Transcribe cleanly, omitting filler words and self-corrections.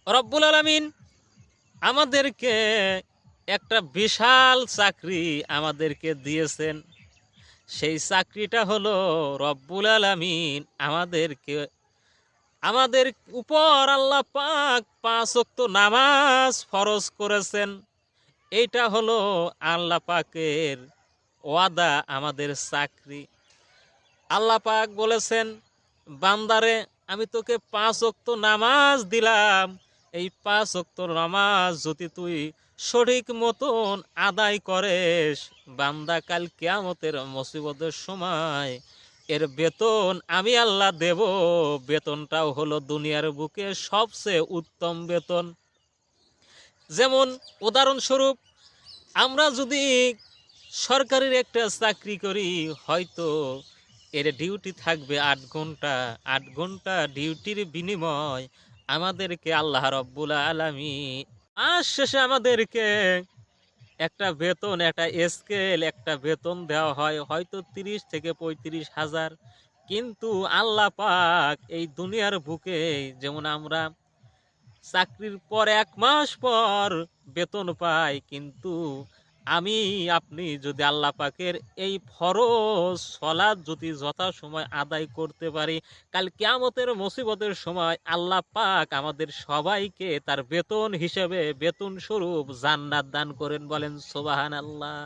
রব্বুল আলামিন আমাদেরকে একটা বিশাল চাকরি আমাদেরকে দিয়েছেন। সেই চাকরিটা হলো রব্বুল আলামিন আমাদের উপর আল্লাহ পাক 5 ওয়াক্ত নামাজ ফরজ করেছেন। এইটা হলো আল্লাহ পাকের ওয়াদা, আমাদের চাকরি। আল্লাহ পাক বলেছেন, বান্দারে আমি তোকে 5 ওয়াক্ত নামাজ দিলাম। এই 5 ওয়াক্ত নামাজ যদি তুই সঠিক মতন আদায় করেস, বান্দা কাল কিয়ামতের মুসিবতের সময় এর বেতন আমি আল্লাহ দেব। বেতনটাও হলো দুনিয়ার বুকে সবচেয়ে উত্তম বেতন। যেমন উদাহরণস্বরূপ, আমরা যদি সরকারের একটা চাকরি করি, হয়তো এর ডিউটি থাকবে 8 ঘন্টা। 8 ঘন্টা ডিউটির বিনিময় আমাদেরকে আল্লাহ রব্বুল আলামিন মাস শেষে আমাদেরকে একটা বেতন, একটা স্কেল, একটা বেতন দেওয়া হয়, হয়তো 30 থেকে 35 হাজার। কিন্তু আল্লাহ পাক এই দুনিয়ার বুকে যেমন আমরা চাকরির পর 1 মাস পর বেতন পাই, কিন্তু আমি আপনি যদি আল্লাহ পাকের এই ফরজ সালাত যদি যথাসময় আদায় করতে পারি, কাল কিয়ামতের মুসিবতের সময় আল্লাহ পাক আমাদের সবাইকে তার বেতন হিসেবে, বেতন স্বরূপ জান্নাত দান করেন। বলেন সুবহানাল্লাহ।